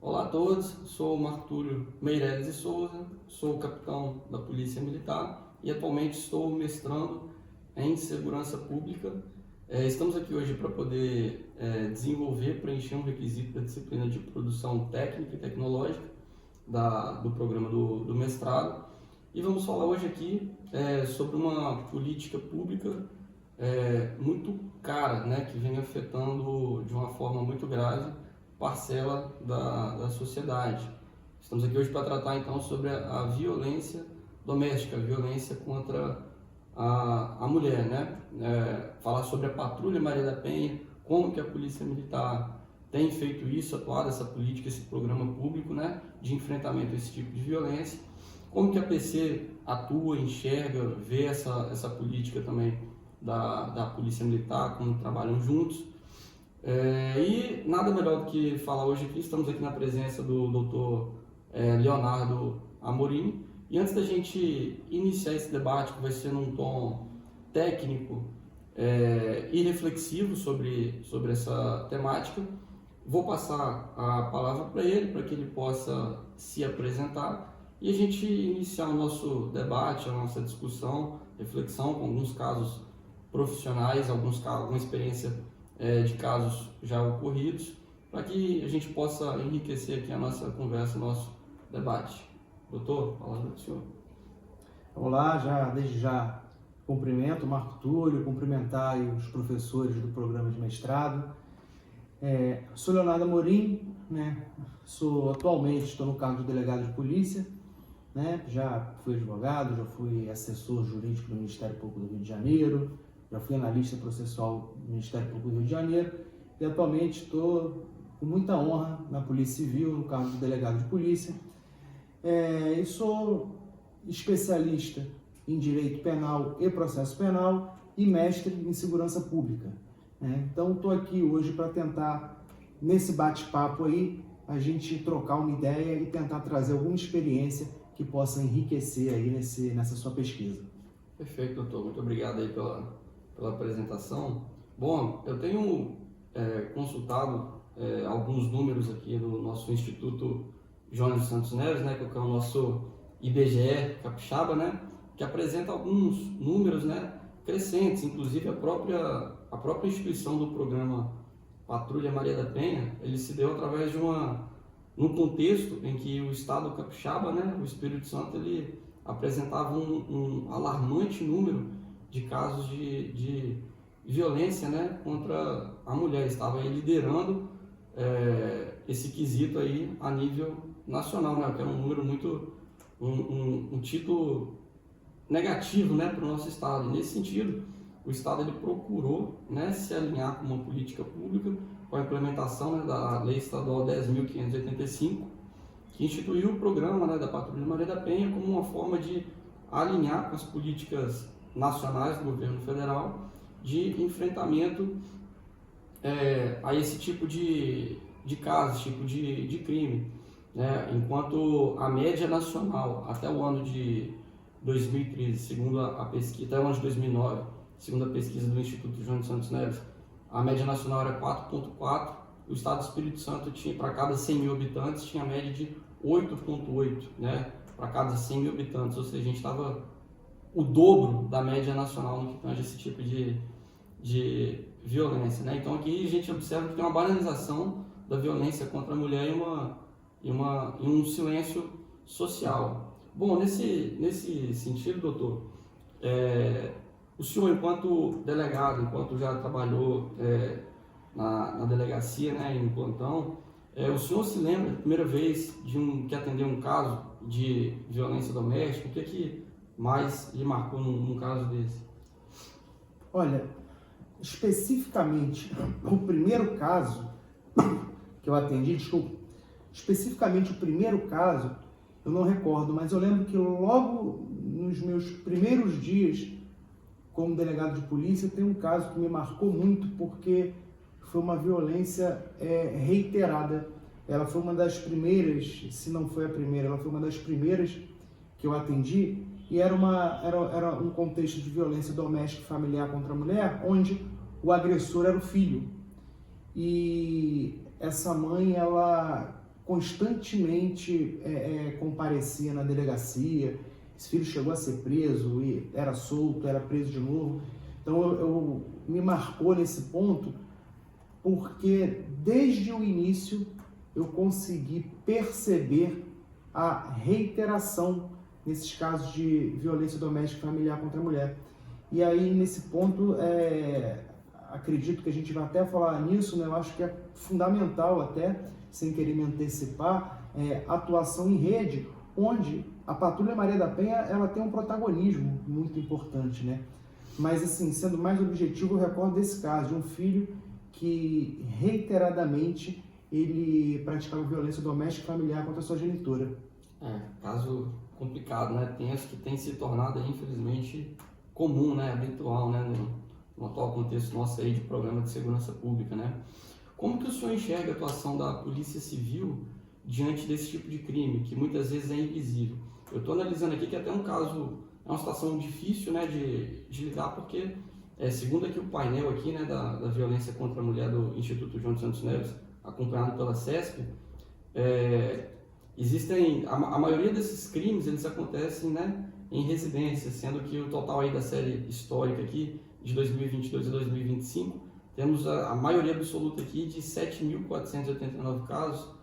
Olá a todos, sou Marco Túlio Meireles de Souza, sou capitão da Polícia Militar e atualmente estou mestrando em Segurança Pública. Estamos aqui hoje para poder preencher um requisito da disciplina de produção técnica e tecnológica do programa do mestrado, e vamos falar hoje aqui sobre uma política pública muito cara, né, que vem afetando de uma forma muito grave parcela da sociedade. Estamos aqui hoje para tratar então sobre a violência doméstica, a violência contra a mulher, né? Falar sobre a Patrulha Maria da Penha, como que a Polícia Militar tem feito isso, atuado essa política, esse programa público, né, de enfrentamento a esse tipo de violência, como que a PC atua, enxerga, vê essa política também da Polícia Militar, como trabalham juntos. E nada melhor do que falar hoje aqui, estamos aqui na presença do Dr. Leonardo Amorim, e antes da gente iniciar esse debate, que vai ser num tom técnico e reflexivo sobre essa temática, vou passar a palavra para ele, para que ele possa se apresentar e a gente iniciar o nosso debate, a nossa discussão, reflexão com alguns casos profissionais, alguma experiência de casos já ocorridos, para que a gente possa enriquecer aqui a nossa conversa, o nosso debate. Doutor, palavra do senhor. Olá, desde já cumprimento o Marco Túlio, cumprimentar os professores do programa de mestrado. Sou Leonardo Amorim, né? Atualmente estou no cargo de delegado de polícia, né? Já fui advogado, já fui assessor jurídico do Ministério Público do Rio de Janeiro, já fui analista processual do Ministério Público do Rio de Janeiro e atualmente estou com muita honra na Polícia Civil, no cargo de delegado de polícia. E sou especialista em Direito Penal e Processo Penal e mestre em Segurança Pública. Então estou aqui hoje para tentar, nesse bate-papo aí, a gente trocar uma ideia e tentar trazer alguma experiência que possa enriquecer aí nessa sua pesquisa. Perfeito, doutor. Muito obrigado aí pela apresentação. Bom, eu tenho consultado alguns números aqui do nosso Instituto Jones Santos Neves, né, que é o nosso IBGE capixaba, né, que apresenta alguns números, né, crescentes, inclusive a própria instituição do programa Patrulha Maria da Penha, ele se deu através de num contexto em que o estado capixaba, né, o Espírito Santo, ele apresentava um alarmante número de casos de violência, né, contra a mulher. Estava aí liderando esse quesito aí a nível nacional, né, que era um número muito, um título negativo, né, para o nosso estado. E nesse sentido, o estado ele procurou, né, se alinhar com uma política pública, com a implementação, né, da Lei Estadual 10.585, que instituiu o programa, né, da Patrulha Maria da Penha como uma forma de alinhar com as políticas nacionais do governo federal de enfrentamento a esse tipo de caso, esse tipo de crime, né? Enquanto a média nacional até o ano de 2013, segundo a pesquisa, até o ano de 2009, segundo a pesquisa do Instituto Jones Santos Neves, a média nacional era 4,4, o estado do Espírito Santo tinha, para cada 100 mil habitantes, tinha a média de 8,8, né? Para cada 100 mil habitantes, ou seja, a gente estava o dobro da média nacional no que tange esse tipo de violência, né? Então aqui a gente observa que tem uma banalização da violência contra a mulher e um silêncio social. Bom, nesse sentido, doutor, o senhor, enquanto delegado, enquanto já trabalhou na delegacia, né, em plantão, o senhor se lembra da primeira vez que atendeu um caso de violência doméstica? O que mais lhe marcou num caso desse? Olha, especificamente o primeiro caso que eu atendi, especificamente o primeiro caso, eu não recordo, mas eu lembro que logo nos meus primeiros dias como delegado de polícia, tem um caso que me marcou muito porque foi uma violência reiterada. Ela foi uma das primeiras, se não foi a primeira, ela foi uma das primeiras que eu atendi, e era um contexto de violência doméstica e familiar contra a mulher, onde o agressor era o filho. E essa mãe, ela constantemente comparecia na delegacia. Esse filho chegou a ser preso e era solto, era preso de novo. Então eu me marcou nesse ponto, porque desde o início eu consegui perceber a reiteração nesses casos de violência doméstica e familiar contra a mulher. E aí, nesse ponto, acredito que a gente vai até falar nisso, né? Eu acho que é fundamental até, sem querer me antecipar, atuação em rede, onde a Patrulha Maria da Penha ela tem um protagonismo muito importante, né? Mas, assim, sendo mais objetivo, eu recordo desse caso, de um filho que, reiteradamente, ele praticava violência doméstica e familiar contra a sua genitora. Caso complicado, né? Que tem se tornado, infelizmente, comum, né? Habitual, né? No atual contexto nosso aí de programa de segurança pública, né? Como que o senhor enxerga a atuação da Polícia Civil diante desse tipo de crime, que muitas vezes é invisível? Eu estou analisando aqui que até um caso, é uma situação difícil, né, de lidar, porque, segundo aqui o painel aqui, né, da violência contra a mulher do Instituto João de Santos Neves, acompanhado pela CESP, existem, a maioria desses crimes, eles acontecem, né, em residências, sendo que o total aí da série histórica aqui, de 2022 a 2025, temos a maioria absoluta aqui de 7.489 casos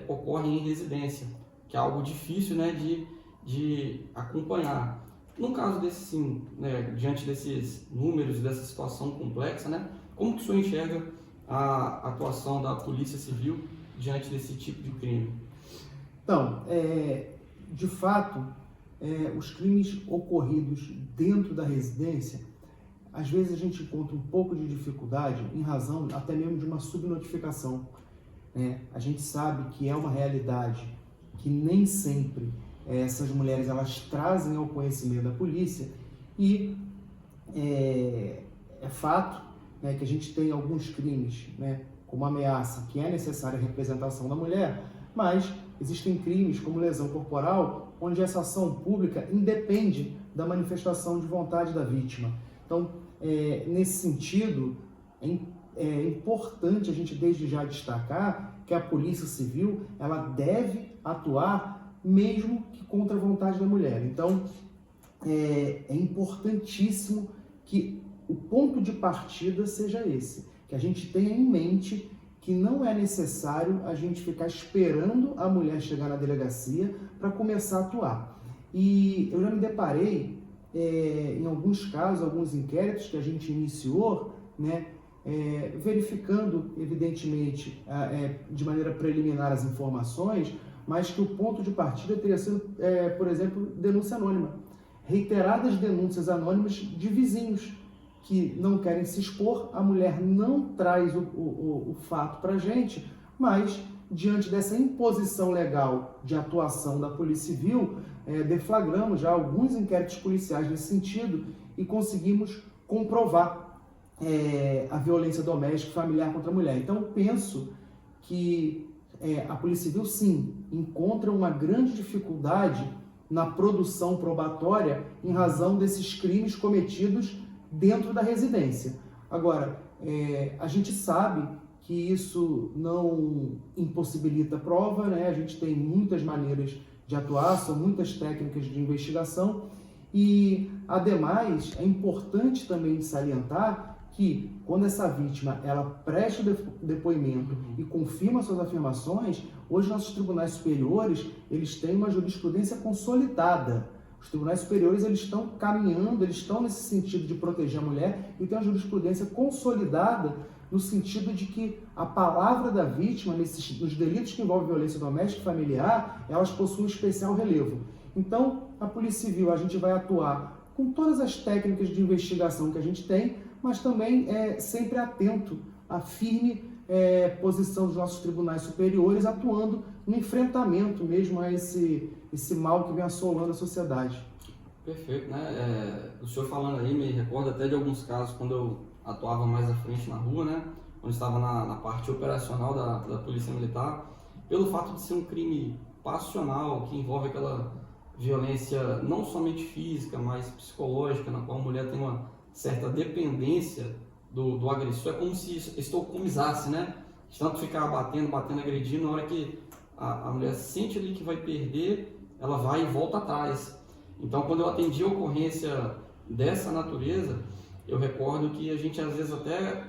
ocorrem em residência, que é algo difícil, né, de acompanhar. No caso desse, sim, né, diante desses números, dessa situação complexa, né, como que o senhor enxerga a atuação da Polícia Civil diante desse tipo de crime? Então, de fato, os crimes ocorridos dentro da residência, às vezes a gente encontra um pouco de dificuldade em razão até mesmo de uma subnotificação. A gente sabe que é uma realidade que nem sempre essas mulheres elas trazem ao conhecimento da polícia, e é fato, né, que a gente tem alguns crimes, né, como ameaça, que é necessária a representação da mulher, mas existem crimes como lesão corporal, onde essa ação pública independe da manifestação de vontade da vítima. Então, nesse sentido, é importante a gente desde já destacar que a Polícia Civil ela deve atuar mesmo que contra a vontade da mulher. Então, é importantíssimo que o ponto de partida seja esse, que a gente tenha em mente que não é necessário a gente ficar esperando a mulher chegar na delegacia para começar a atuar. E eu já me deparei em alguns casos, alguns inquéritos que a gente iniciou, né, verificando, evidentemente, de maneira preliminar as informações, mas que o ponto de partida teria sido, por exemplo, denúncia anônima. Reiteradas denúncias anônimas de vizinhos que não querem se expor, a mulher não traz o fato para a gente, mas, diante dessa imposição legal de atuação da Polícia Civil, deflagramos já alguns inquéritos policiais nesse sentido e conseguimos comprovar a violência doméstica e familiar contra a mulher. Então, penso que a Polícia Civil, sim, encontra uma grande dificuldade na produção probatória em razão desses crimes cometidos dentro da residência. Agora, a gente sabe que isso não impossibilita a prova, né? A gente tem muitas maneiras de atuar, são muitas técnicas de investigação e, ademais, é importante também salientar que, quando essa vítima ela presta o depoimento e confirma suas afirmações, hoje nossos tribunais superiores eles têm uma jurisprudência consolidada. Os tribunais superiores eles estão caminhando, eles estão nesse sentido de proteger a mulher e tem uma jurisprudência consolidada no sentido de que a palavra da vítima nos delitos que envolvem violência doméstica e familiar, elas possuem especial relevo. Então, a Polícia Civil, a gente vai atuar com todas as técnicas de investigação que a gente tem, mas também sempre atento à firme posição dos nossos tribunais superiores, atuando no enfrentamento mesmo a esse mal que vem assolando a sociedade. Perfeito, né? O senhor falando aí me recorda até de alguns casos quando eu atuava mais à frente na rua, né? Quando estava na parte operacional da Polícia Militar, pelo fato de ser um crime passional que envolve aquela violência não somente física, mas psicológica, na qual a mulher tem uma certa dependência do agressor, é como se estoucomizasse, né? De tanto ficar batendo, agredindo, na hora que a mulher sente ali que vai perder, ela vai e volta atrás. Então, quando eu atendi a ocorrência dessa natureza, eu recordo que a gente às vezes até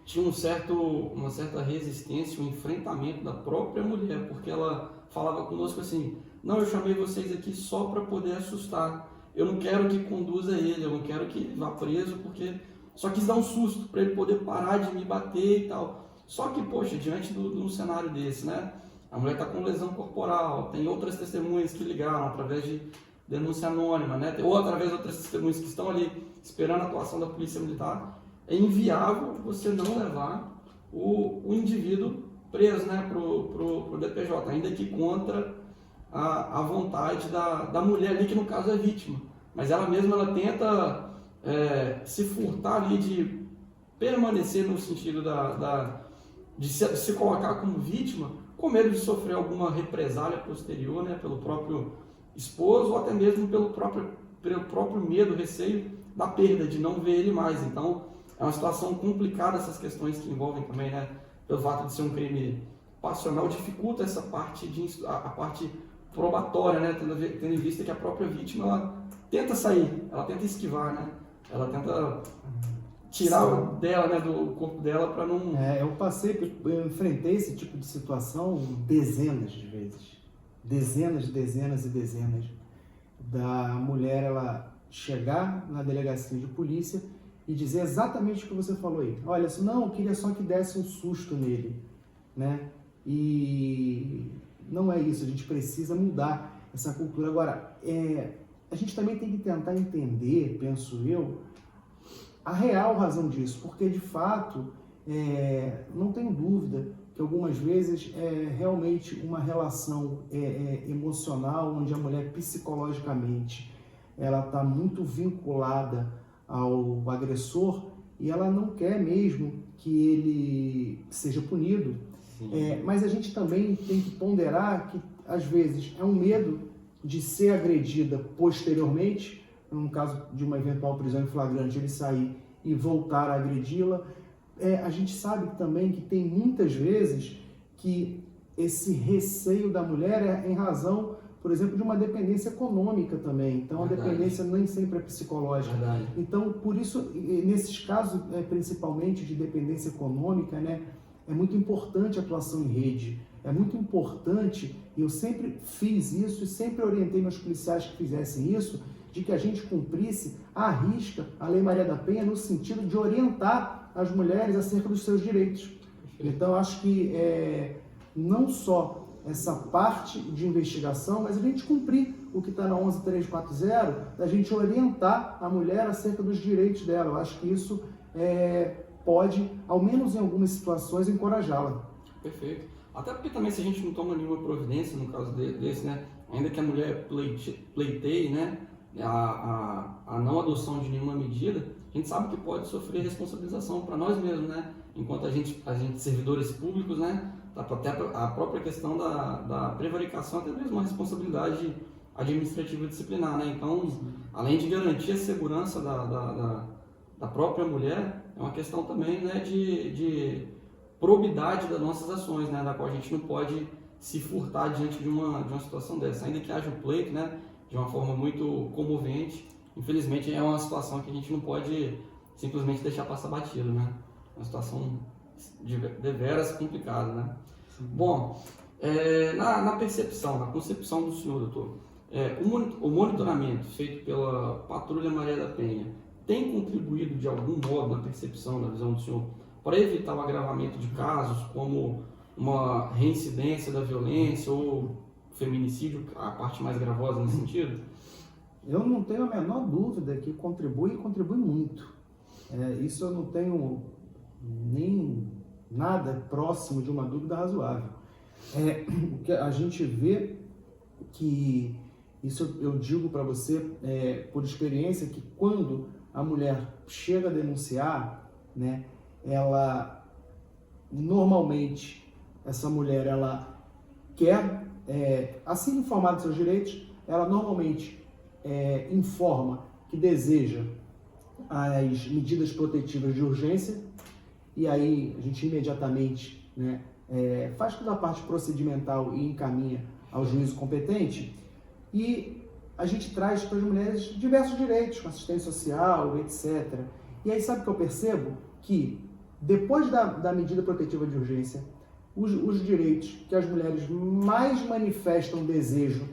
tinha uma certa resistência, um enfrentamento da própria mulher, porque ela falava conosco assim: não, eu chamei vocês aqui só para poder assustar, eu não quero que conduza ele, eu não quero que ele vá preso, porque só quis dar um susto para ele poder parar de me bater e tal. Só que, poxa, diante de um cenário desse, né, a mulher está com lesão corporal, tem outras testemunhas que ligaram através de denúncia anônima, né, ou através de outras testemunhas que estão ali esperando a atuação da polícia militar, é inviável você não levar o indivíduo preso, né, pro DPJ, ainda que contra a vontade da mulher ali, que no caso é vítima. Mas ela mesma ela tenta se furtar ali de permanecer no sentido de se colocar como vítima, com medo de sofrer alguma represália posterior, né, pelo próprio esposo, ou até mesmo pelo próprio medo, receio da perda, de não ver ele mais. Então, é uma situação complicada, essas questões que envolvem também, né, pelo fato de ser um crime passional, dificulta essa parte, a parte probatória, né, tendo em vista que a própria vítima ela tenta sair, ela tenta esquivar, né, ela tenta tirar dela, né, do corpo dela para não... Eu enfrentei esse tipo de situação dezenas de vezes, dezenas e dezenas, da mulher ela chegar na delegacia de polícia e dizer exatamente o que você falou aí. Olha, não, eu queria só que desse um susto nele, né? E não é isso, a gente precisa mudar essa cultura. Agora, a gente também tem que tentar entender, penso eu, a real razão disso, porque de fato, não tenho dúvida que algumas vezes é realmente uma relação emocional, onde a mulher psicologicamente ela está muito vinculada ao agressor e ela não quer mesmo que ele seja punido. Mas a gente também tem que ponderar que às vezes é um medo de ser agredida posteriormente, no caso de uma eventual prisão em flagrante, ele sair e voltar a agredi-la. A gente sabe também que tem muitas vezes que esse receio da mulher é em razão, por exemplo, de uma dependência econômica também. Então, a dependência nem sempre é psicológica. Então, por isso, nesses casos, principalmente de dependência econômica, né, é muito importante a atuação em rede. É muito importante, e eu sempre fiz isso e sempre orientei meus policiais que fizessem isso, de que a gente cumprisse à risca a Lei Maria da Penha no sentido de orientar as mulheres acerca dos seus direitos. Então, acho que não só essa parte de investigação, mas a gente cumprir o que está na 11340, da gente orientar a mulher acerca dos direitos dela. Eu acho que isso pode, ao menos em algumas situações, encorajá-la. Perfeito. Até porque também se a gente não toma nenhuma providência, no caso desse, né, ainda que a mulher pleiteie, né, a não adoção de nenhuma medida, a gente sabe que pode sofrer responsabilização para nós mesmos, né, enquanto a gente servidores públicos, né, até a própria questão da prevaricação, até mesmo a responsabilidade administrativa disciplinar, né. Então, além de garantir a segurança da própria mulher, é uma questão também, né, de probidade das nossas ações, né, da qual a gente não pode se furtar diante de uma situação dessa, ainda que haja um pleito, né, de uma forma muito comovente. Infelizmente é uma situação que a gente não pode simplesmente deixar passar batido, né, uma situação deveras complicada, né. Bom, na concepção do senhor, doutor, o monitoramento feito pela Patrulha Maria da Penha tem contribuído de algum modo na percepção, na visão do senhor, para evitar o agravamento de casos como uma reincidência da violência ou feminicídio, a parte mais gravosa nesse sentido? Eu não tenho a menor dúvida que contribui muito. Isso eu não tenho nem nada próximo de uma dúvida razoável. O que a gente vê que, isso eu digo para você por experiência, que quando a mulher chega a denunciar, né, ela normalmente, essa mulher, ela quer, assim informada dos seus direitos, ela normalmente informa que deseja as medidas protetivas de urgência, e aí a gente imediatamente, né, faz toda a parte procedimental e encaminha ao juízo competente, e a gente traz para as mulheres diversos direitos, com assistência social, etc. E aí sabe o que eu percebo? Que depois da medida protetiva de urgência, os direitos que as mulheres mais manifestam desejo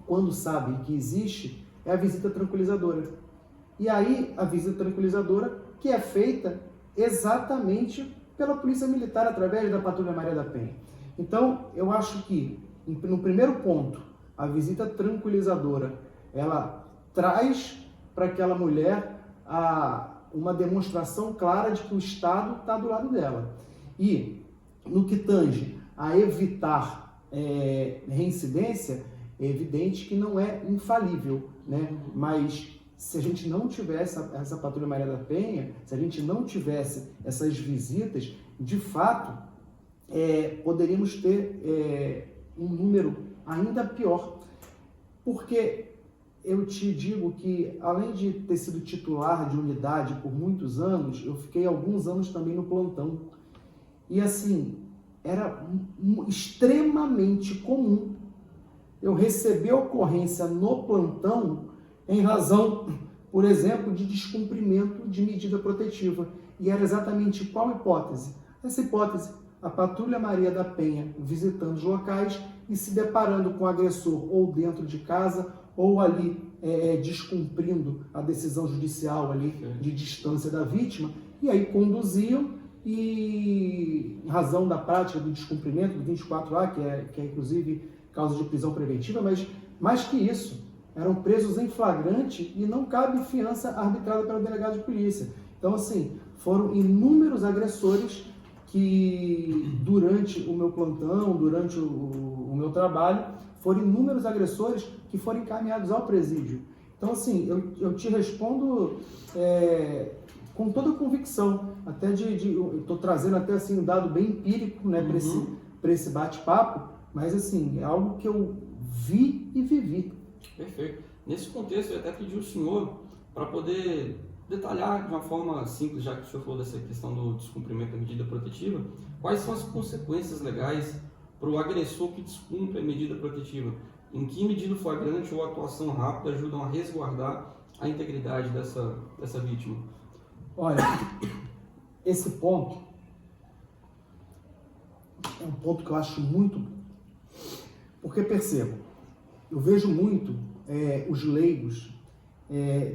quando sabem que existe é a visita tranquilizadora. E aí a visita tranquilizadora que é feita exatamente pela Polícia Militar através da Patrulha Maria da Penha. Então eu acho que no primeiro ponto, a visita tranquilizadora, ela traz para aquela mulher uma demonstração clara de que o Estado está do lado dela. E no que tange a evitar reincidência, é evidente que não é infalível, né? Mas se a gente não tivesse essa Patrulha Maria da Penha, se a gente não tivesse essas visitas, de fato, poderíamos ter um número ainda pior. Porque eu te digo que, além de ter sido titular de unidade por muitos anos, eu fiquei alguns anos também no plantão. E assim, era extremamente comum eu receber ocorrência no plantão em razão, por exemplo, de descumprimento de medida protetiva. E era exatamente qual hipótese? Essa hipótese, a Patrulha Maria da Penha visitando os locais e se deparando com o agressor ou dentro de casa ou ali descumprindo a decisão judicial ali de distância da vítima, e aí conduziam e, em razão da prática do descumprimento do 24A, que é inclusive causa de prisão preventiva, mas mais que isso, eram presos em flagrante e não cabe fiança arbitrada pelo delegado de polícia. Então, assim, foram inúmeros agressores que, durante o meu plantão, durante o meu trabalho, foram inúmeros agressores que foram encaminhados ao presídio. Então, assim, eu te respondo com toda a convicção, até eu estou trazendo até assim, um dado bem empírico, né, para esse bate-papo, mas assim, é algo que eu vi e vivi. Perfeito. Nesse contexto, eu até pedi ao senhor para poder detalhar de uma forma simples, já que o senhor falou dessa questão do descumprimento da medida protetiva, quais são as consequências legais para o agressor que descumpre a medida protetiva? Em que medida o flagrante ou a atuação rápida ajudam a resguardar a integridade dessa vítima? Olha, esse ponto é um ponto que eu acho muito, porque percebo, eu vejo muito os leigos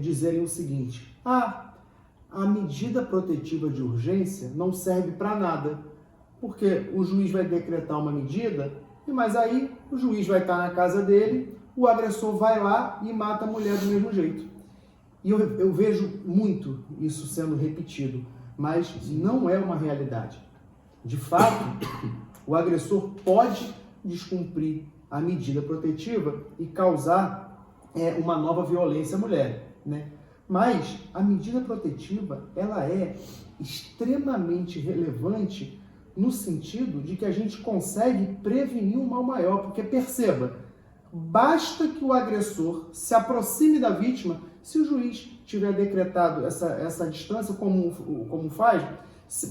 dizerem o seguinte: a medida protetiva de urgência não serve para nada, porque o juiz vai decretar uma medida, mas aí o juiz vai estar na casa dele, o agressor vai lá e mata a mulher do mesmo jeito. E eu vejo muito isso sendo repetido, mas não é uma realidade. De fato, o agressor pode descumprir a medida protetiva e causar uma nova violência à mulher, né? Mas a medida protetiva, ela é extremamente relevante no sentido de que a gente consegue prevenir um mal maior, porque perceba, basta que o agressor se aproxime da vítima, se o juiz tiver decretado essa distância como faz,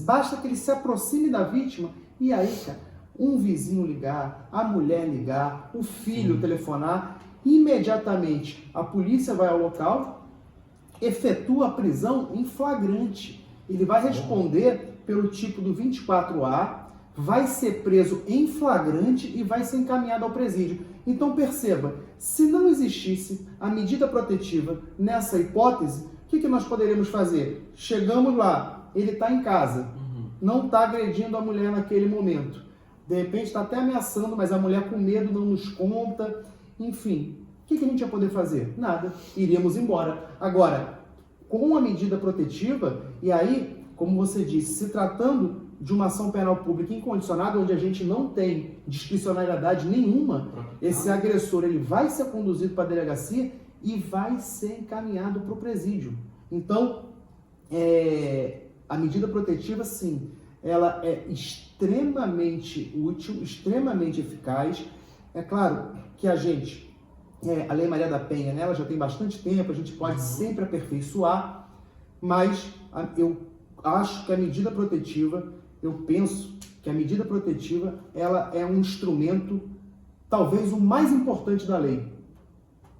basta que ele se aproxime da vítima e aí, cara, um vizinho ligar, a mulher ligar, o filho telefonar, imediatamente a polícia vai ao local, efetua a prisão em flagrante. Ele vai responder pelo tipo do 24A, vai ser preso em flagrante e vai ser encaminhado ao presídio. Então perceba, se não existisse a medida protetiva nessa hipótese, o que nós poderíamos fazer? Chegamos lá, ele está em casa, não está agredindo a mulher naquele momento. De repente está até ameaçando, mas a mulher com medo não nos conta. Enfim, o que a gente ia poder fazer? Nada, iríamos embora. Agora, com a medida protetiva, e aí, como você disse, se tratando de uma ação penal pública incondicionada, onde a gente não tem discricionariedade nenhuma, esse agressor ele vai ser conduzido para a delegacia e vai ser encaminhado para o presídio. Então, a medida protetiva, sim, ela é extremamente útil, extremamente eficaz. É claro que a gente, a Lei Maria da Penha, né, ela já tem bastante tempo, a gente pode sempre aperfeiçoar, mas eu acho que a medida protetiva, eu penso que a medida protetiva ela é um instrumento, talvez o mais importante da lei.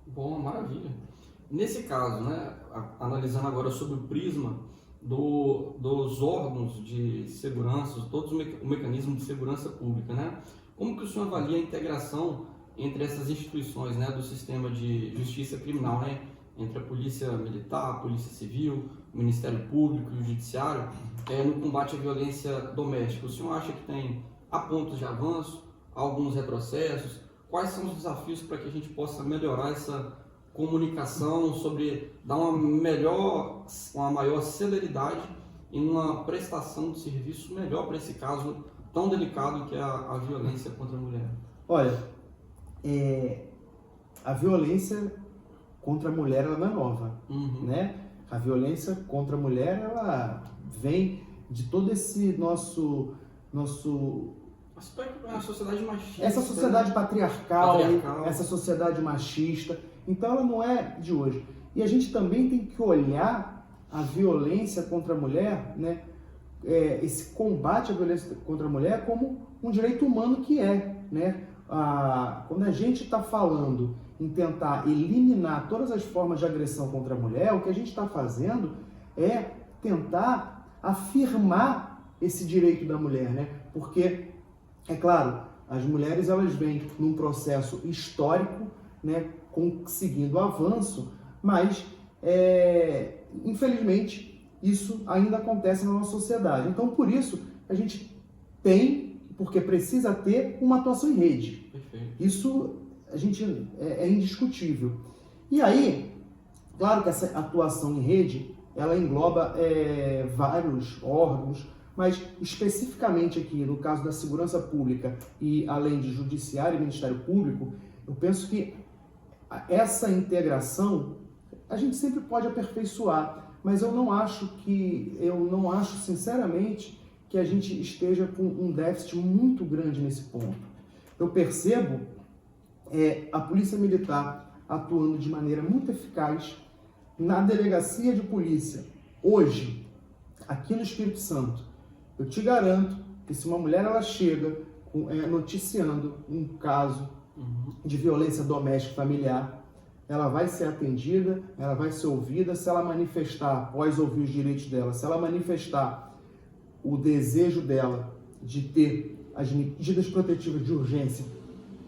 Bom, maravilha. Nesse caso, né, analisando agora sobre o prisma dos órgãos de segurança, todos o mecanismo de segurança pública, né? Como que o senhor avalia a integração entre essas instituições, né, do sistema de justiça criminal, né, entre a Polícia Militar, a Polícia Civil, o Ministério Público e o Judiciário, no combate à violência doméstica? O senhor acha que há pontos de avanço, alguns retrocessos? Quais são os desafios para que a gente possa melhorar essa comunicação, dar uma maior celeridade e uma prestação de serviço melhor para esse caso tão delicado que é a violência contra a mulher? Olha, a violência contra a mulher ela não é nova, né? A violência contra a mulher ela vem de todo esse nosso aspecto da sociedade machista. Essa sociedade patriarcal, essa sociedade machista. Então ela não é de hoje. E a gente também tem que olhar a violência contra a mulher, né? Esse combate à violência contra a mulher como um direito humano que é, né? Quando a gente está falando em tentar eliminar todas as formas de agressão contra a mulher, o que a gente está fazendo é tentar afirmar esse direito da mulher, né? Porque, é claro, as mulheres elas vêm num processo histórico, né, conseguindo avanço, mas, infelizmente, isso ainda acontece na nossa sociedade. Então, por isso, a gente porque precisa ter uma atuação em rede. Perfeito. Isso é indiscutível. E aí, claro que essa atuação em rede, ela engloba vários órgãos, mas especificamente aqui, no caso da segurança pública e além de judiciário e Ministério Público, eu penso que essa integração a gente sempre pode aperfeiçoar, mas eu não acho sinceramente que a gente esteja com um déficit muito grande nesse ponto. Eu percebo a Polícia Militar atuando de maneira muito eficaz na delegacia de polícia. Hoje, aqui no Espírito Santo, eu te garanto que se uma mulher ela chega noticiando um caso de violência doméstica familiar, ela vai ser atendida, ela vai ser ouvida. Se ela manifestar, após ouvir os direitos dela, se ela manifestar o desejo dela de ter as medidas protetivas de urgência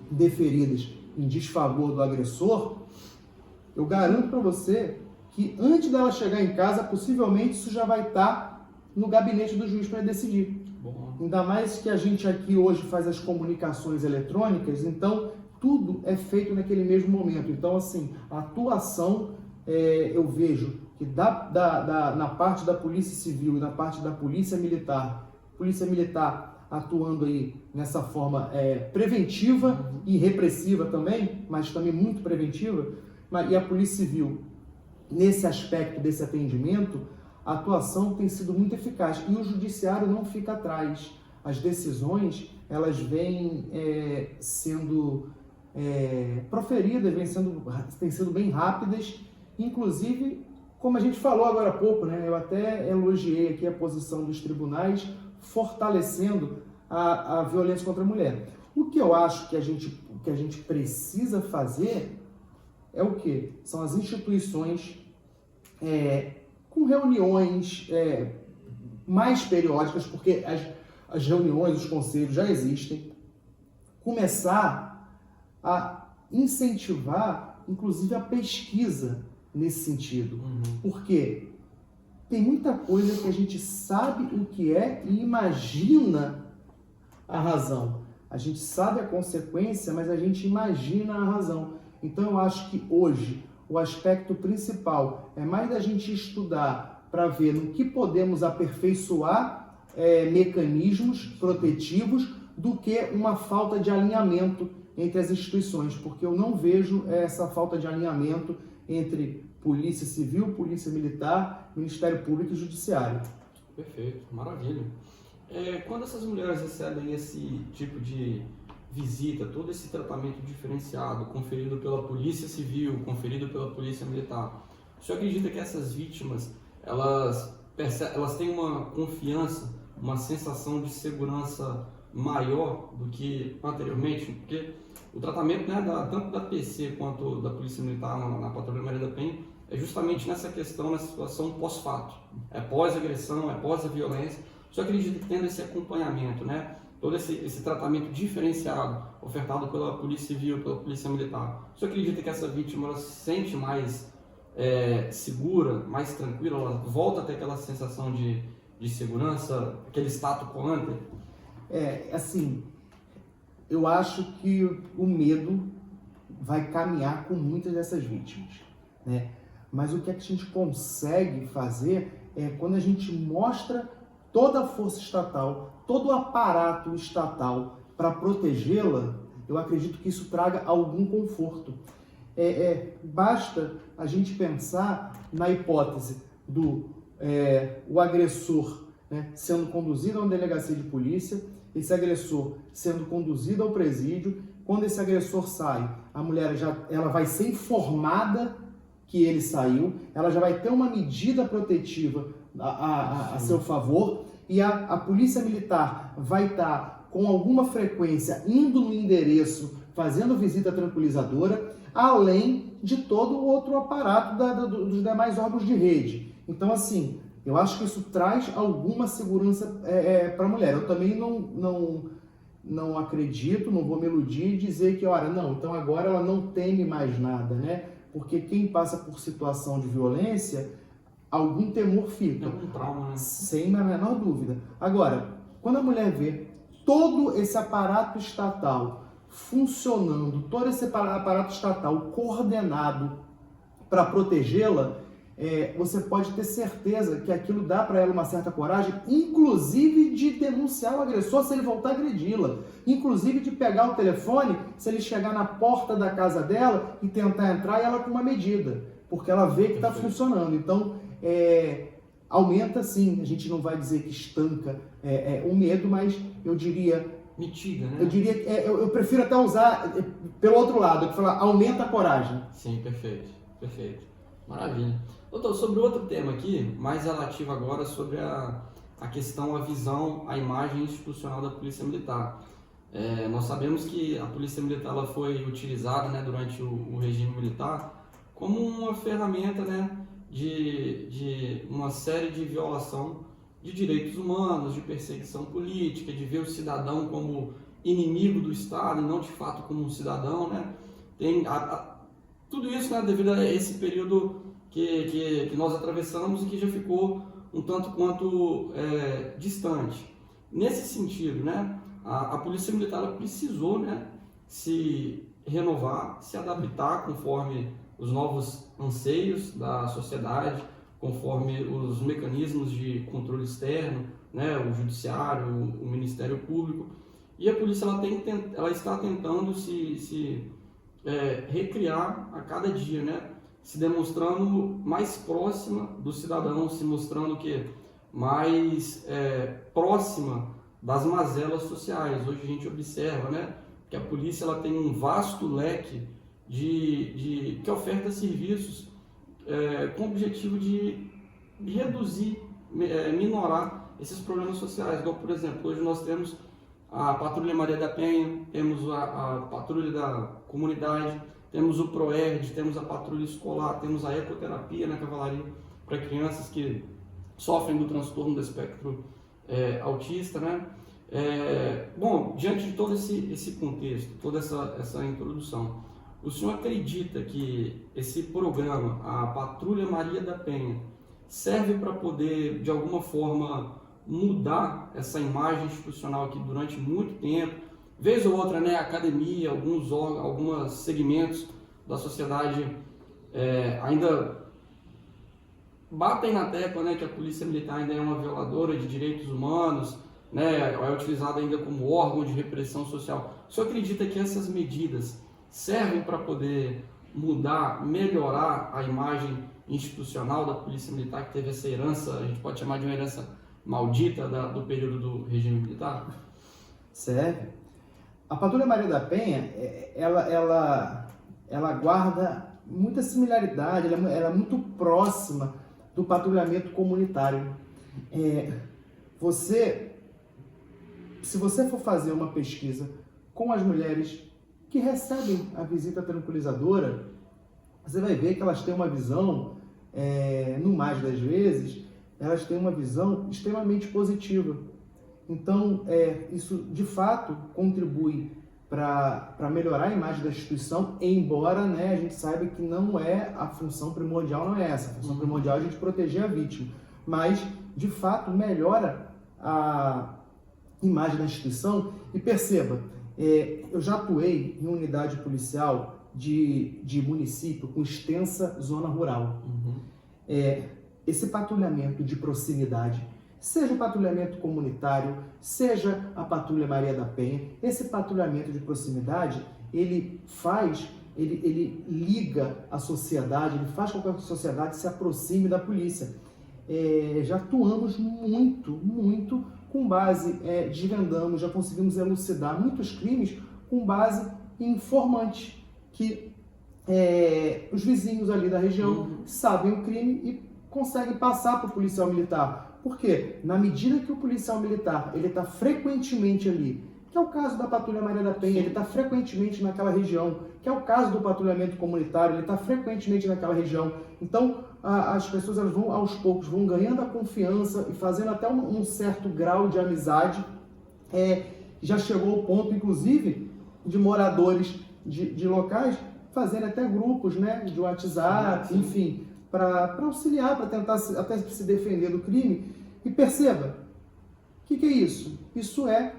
deferidas em desfavor do agressor, eu garanto para você que antes dela chegar em casa, possivelmente isso já vai estar no gabinete do juiz para decidir. Bom. Ainda mais que a gente aqui hoje faz as comunicações eletrônicas, então tudo é feito naquele mesmo momento. Então, assim, a atuação, eu vejo que na parte da Polícia Civil e na parte da Polícia Militar atuando aí nessa forma preventiva e repressiva também, mas também muito preventiva, e a Polícia Civil, nesse aspecto desse atendimento, a atuação tem sido muito eficaz e o Judiciário não fica atrás. As decisões, elas vêm sendo proferidas, têm sido bem rápidas, inclusive, como a gente falou agora há pouco, né, eu até elogiei aqui a posição dos tribunais, fortalecendo a violência contra a mulher. O que eu acho que a gente precisa fazer é o quê? São as instituições com reuniões mais periódicas, porque as reuniões, os conselhos já existem, começar a incentivar, inclusive, a pesquisa nesse sentido. Porque tem muita coisa que a gente sabe o que é e imagina a razão. A gente sabe a consequência, mas a gente imagina a razão. Então, eu acho que hoje o aspecto principal é mais da gente estudar para ver no que podemos aperfeiçoar mecanismos protetivos do que uma falta de alinhamento entre as instituições, porque eu não vejo essa falta de alinhamento entre Polícia Civil, Polícia Militar, Ministério Público e Judiciário. Perfeito, maravilha. Quando essas mulheres recebem esse tipo de visita, todo esse tratamento diferenciado, conferido pela Polícia Civil, conferido pela Polícia Militar, o senhor acredita que essas vítimas, elas têm uma confiança uma sensação de segurança maior do que anteriormente? Porque o tratamento, né, tanto da PC quanto da Polícia Militar na Patrulha Maria da Penha é justamente nessa questão, nessa situação pós-fato. É pós-agressão, é pós-violência. Só acredito que tendo esse acompanhamento, né, todo esse tratamento diferenciado ofertado pela Polícia Civil, pela Polícia Militar, você acredita que essa vítima ela se sente mais segura, mais tranquila, ela volta a ter aquela sensação de segurança, aquele status quo ante? Assim, eu acho que o medo vai caminhar com muitas dessas vítimas, né? Mas o que a gente consegue fazer é quando a gente mostra toda a força estatal, todo o aparato estatal para protegê-la, eu acredito que isso traga algum conforto. Basta a gente pensar na hipótese do o agressor, né, sendo conduzido a uma delegacia de polícia, esse agressor sendo conduzido ao presídio. Quando esse agressor sai, a mulher ela vai ser informada que ele saiu, ela já vai ter uma medida protetiva a seu favor, e a Polícia Militar vai estar com alguma frequência indo no endereço, fazendo visita tranquilizadora, além de todo o outro aparato dos demais órgãos de rede. Então, assim, eu acho que isso traz alguma segurança para a mulher. Eu também não acredito, não vou me iludir e dizer que, olha, não, então agora ela não teme mais nada, né? Porque quem passa por situação de violência, algum temor fica. Algum trauma, né? Sem a menor dúvida. Agora, quando a mulher vê todo esse aparato estatal funcionando, todo esse aparato estatal coordenado para protegê-la, você pode ter certeza que aquilo dá para ela uma certa coragem, inclusive de denunciar o agressor se ele voltar a agredi-la, inclusive de pegar o telefone se ele chegar na porta da casa dela e tentar entrar e ela com uma medida, porque ela vê que está funcionando. Então, aumenta sim, a gente não vai dizer que estanca o medo, mas eu diria... Mitiga, né? Eu diria que eu prefiro até usar pelo outro lado, que falar aumenta a coragem. Sim, perfeito, perfeito. Maravilha. Doutor, sobre outro tema aqui, mais relativo agora sobre a questão, a visão, a imagem institucional da Polícia Militar. Nós sabemos que a Polícia Militar ela foi utilizada, né, durante o regime militar como uma ferramenta, né, de uma série de violação de direitos humanos, de perseguição política, de ver o cidadão como inimigo do Estado e não de fato como um cidadão, né? Tem tudo isso, né, devido a esse período que nós atravessamos e que já ficou um tanto quanto distante. Nesse sentido, né, a Polícia Militar ela precisou, né, se renovar, se adaptar conforme os novos anseios da sociedade, conforme os mecanismos de controle externo, né, o Judiciário, o Ministério Público. E a polícia ela está tentando se recriar a cada dia, né, se demonstrando mais próxima do cidadão, se mostrando que mais próxima das mazelas sociais. Hoje a gente observa, né, que a polícia ela tem um vasto leque que oferta serviços com o objetivo de reduzir, minorar esses problemas sociais. Então, por exemplo, hoje nós temos a Patrulha Maria da Penha, temos a Patrulha da Comunidade, temos o PROERD, temos a Patrulha Escolar, temos a Ecoterapia na Cavalaria para crianças que sofrem do transtorno do espectro autista, né? Bom, diante de todo esse contexto, toda essa introdução, o senhor acredita que esse programa, a Patrulha Maria da Penha, serve para poder, de alguma forma, mudar essa imagem institucional que durante muito tempo, vez ou outra, né, a academia, alguns segmentos da sociedade ainda batem na tecla, né, que a Polícia Militar ainda é uma violadora de direitos humanos, né, é utilizada ainda como órgão de repressão social. O senhor acredita que essas medidas servem para poder mudar, melhorar a imagem institucional da Polícia Militar, que teve essa herança, a gente pode chamar de uma herança maldita do período do regime militar? Serve. A Patrulha Maria da Penha, ela guarda muita similaridade, ela é muito próxima do patrulhamento comunitário. se você for fazer uma pesquisa com as mulheres que recebem a visita tranquilizadora, você vai ver que elas têm uma visão, no mais das vezes, elas têm uma visão extremamente positiva. Então, isso de fato contribui para melhorar a imagem da instituição, embora, né, a gente saiba que não é a função primordial, não é essa. A função primordial é a gente proteger a vítima. Mas, de fato, melhora a imagem da instituição. E perceba, eu já atuei em unidade policial de município com extensa zona rural. Esse patrulhamento de proximidade, seja o patrulhamento comunitário, seja a Patrulha Maria da Penha, esse patrulhamento de proximidade, ele liga a sociedade, ele faz com que a sociedade se aproxime da polícia. Já atuamos muito com base, desvendamos, já conseguimos elucidar muitos crimes com base em informantes, que os vizinhos ali da região sabem o crime e conseguem passar para o policial militar. Por quê? Na medida que o policial militar ele está frequentemente ali, que é o caso da Patrulha Maria da Penha, ele está frequentemente naquela região, que é o caso do patrulhamento comunitário, ele está frequentemente naquela região. Então, as pessoas elas vão, aos poucos, vão ganhando a confiança e fazendo até um certo grau de amizade. Já chegou ao ponto, inclusive, de moradores de locais fazendo até grupos, né, de WhatsApp, enfim, para auxiliar, para tentar até se defender do crime. E perceba, o que é isso? Isso é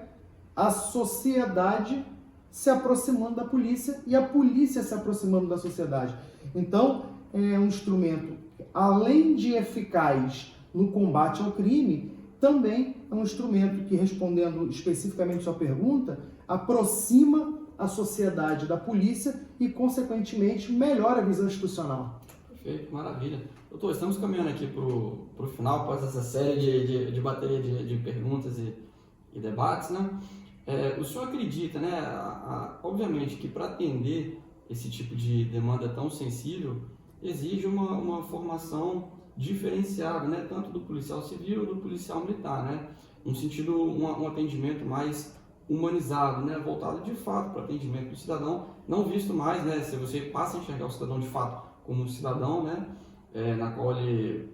a sociedade se aproximando da polícia e a polícia se aproximando da sociedade. Então, é um instrumento, além de eficaz no combate ao crime, também é um instrumento que, respondendo especificamente a sua pergunta, aproxima a sociedade da polícia e, consequentemente, melhora a visão institucional. Perfeito, maravilha. Doutor, estamos caminhando aqui para o final, após essa série de bateria de perguntas e debates, né? O senhor acredita, né, obviamente, que para atender esse tipo de demanda tão sensível, exige uma formação diferenciada, né, tanto do policial civil do policial militar, né? No sentido, um atendimento mais humanizado, né, voltado de fato para o atendimento do cidadão, não visto mais, né, se você passa a enxergar o cidadão de fato como um cidadão, né, na qual ele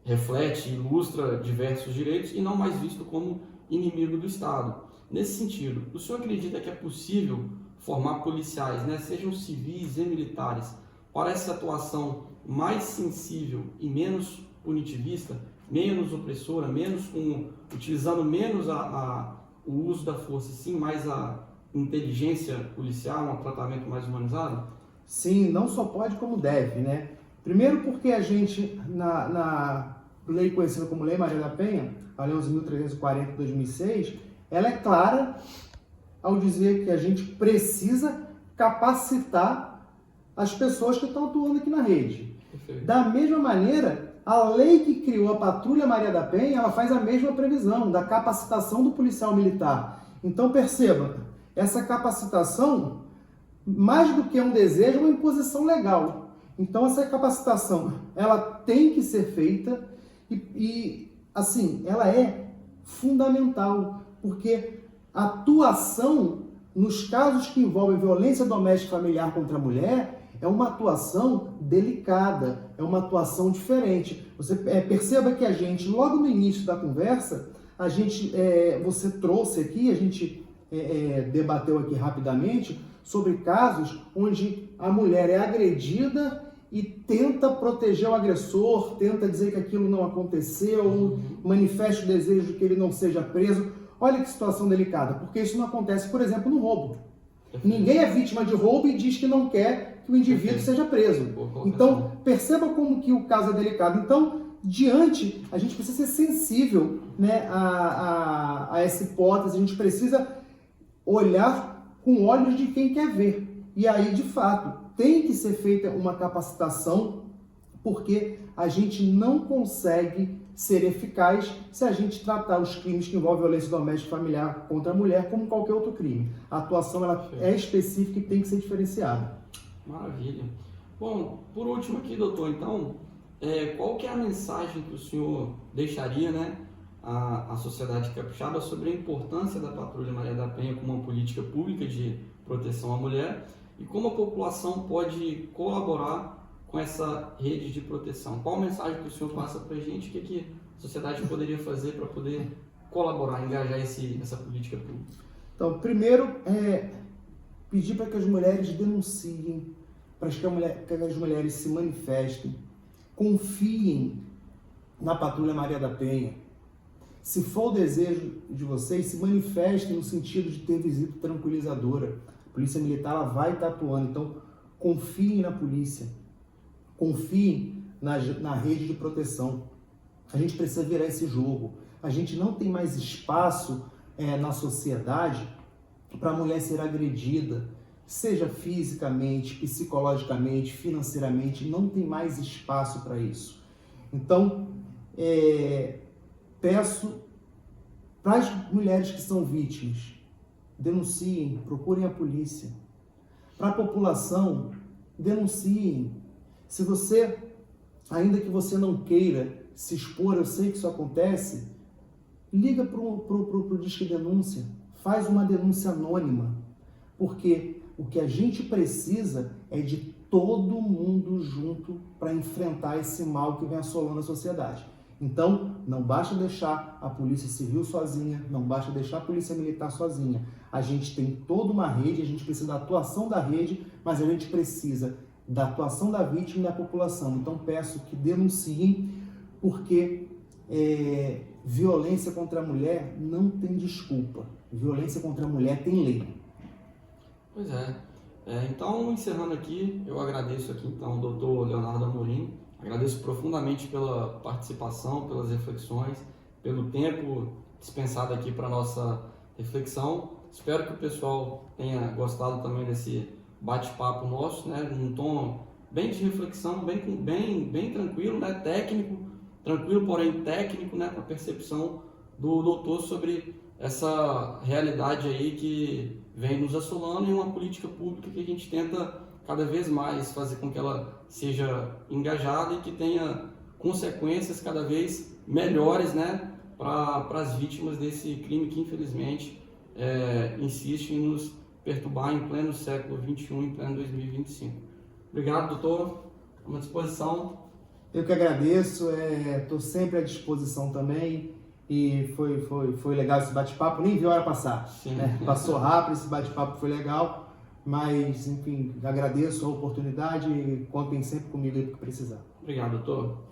reflete, ilustra diversos direitos e não mais visto como inimigo do Estado. Nesse sentido, o senhor acredita que é possível formar policiais, né, sejam civis e militares, para essa atuação mais sensível e menos punitivista, menos opressora, utilizando menos o uso da força, sim, mais a inteligência policial, um tratamento mais humanizado? Sim, não só pode como deve, né? Primeiro porque a gente, na lei conhecida como Lei Maria da Penha, a Lei 11.340 de 2006, ela é clara ao dizer que a gente precisa capacitar as pessoas que estão atuando aqui na rede. Perfeito. Da mesma maneira, a lei que criou a Patrulha Maria da Penha, ela faz a mesma previsão da capacitação do policial militar. Então perceba, essa capacitação, mais do que um desejo, é uma imposição legal. Então essa capacitação, ela tem que ser feita e assim, ela é fundamental, porque a atuação nos casos que envolvem violência doméstica e familiar contra a mulher é uma atuação delicada, é uma atuação diferente. Você perceba que a gente, logo no início da conversa, você trouxe aqui, a gente debateu aqui rapidamente sobre casos onde a mulher é agredida e tenta proteger o agressor, tenta dizer que aquilo não aconteceu, manifesta o desejo de que ele não seja preso. Olha que situação delicada, porque isso não acontece, por exemplo, no roubo. Ninguém é vítima de roubo e diz que não quer que o indivíduo seja preso. Então, perceba como que o caso é delicado. Então, diante, a gente precisa ser sensível, né, a essa hipótese, a gente precisa olhar com olhos de quem quer ver. E aí, de fato, tem que ser feita uma capacitação, porque a gente não consegue ser eficaz se a gente tratar os crimes que envolvem violência doméstica e familiar contra a mulher como qualquer outro crime. A atuação ela é específica e tem que ser diferenciada. Maravilha. Bom, por último aqui, doutor, então, qual que é a mensagem que o senhor deixaria, né, a sociedade capixaba sobre a importância da Patrulha Maria da Penha como uma política pública de proteção à mulher e como a população pode colaborar com essa rede de proteção. Qual mensagem que o senhor passa para a gente? O que a sociedade poderia fazer para poder colaborar, engajar essa política pública? Então, primeiro, pedir para que as mulheres denunciem, para que as mulheres se manifestem, confiem na Patrulha Maria da Penha. Se for o desejo de vocês, se manifestem no sentido de ter visita tranquilizadora. A Polícia Militar ela vai estar atuando, então confiem na polícia, confiem na rede de proteção. A gente precisa virar esse jogo. A gente não tem mais espaço na sociedade para a mulher ser agredida, seja fisicamente, psicologicamente, financeiramente, não tem mais espaço para isso. Então, peço para as mulheres que são vítimas, denunciem, procurem a polícia. Para a população, denunciem. Se você, ainda que você não queira se expor, eu sei que isso acontece, liga para o Disque Denúncia, faz uma denúncia anônima, porque o que a gente precisa é de todo mundo junto para enfrentar esse mal que vem assolando a sociedade. Então, não basta deixar a Polícia Civil sozinha, não basta deixar a Polícia Militar sozinha. A gente tem toda uma rede, a gente precisa da atuação da rede, mas a gente precisa da atuação da vítima e da população. Então, peço que denunciem, porque violência contra a mulher não tem desculpa. Violência contra a mulher tem lei. Pois é. Então, encerrando aqui, eu agradeço aqui então ao doutor Leonardo Amorim, agradeço profundamente pela participação, pelas reflexões, pelo tempo dispensado aqui para a nossa reflexão. Espero que o pessoal tenha gostado também desse bate-papo nosso, né? Num tom bem de reflexão, bem tranquilo, né? Técnico, tranquilo, porém técnico, né? Para a percepção do doutor sobre essa realidade aí que vem nos assolando e uma política pública que a gente tenta cada vez mais fazer com que ela seja engajada e que tenha consequências cada vez melhores, né, para as vítimas desse crime que infelizmente insiste em nos perturbar em pleno século XXI, em pleno 2025. Obrigado, doutor. À uma disposição. Eu que agradeço, estou sempre à disposição também. E foi legal esse bate-papo, nem vi a hora passar. Né? Passou rápido, esse bate-papo foi legal, mas, enfim, agradeço a oportunidade e contem sempre comigo aí para precisar. Obrigado, doutor.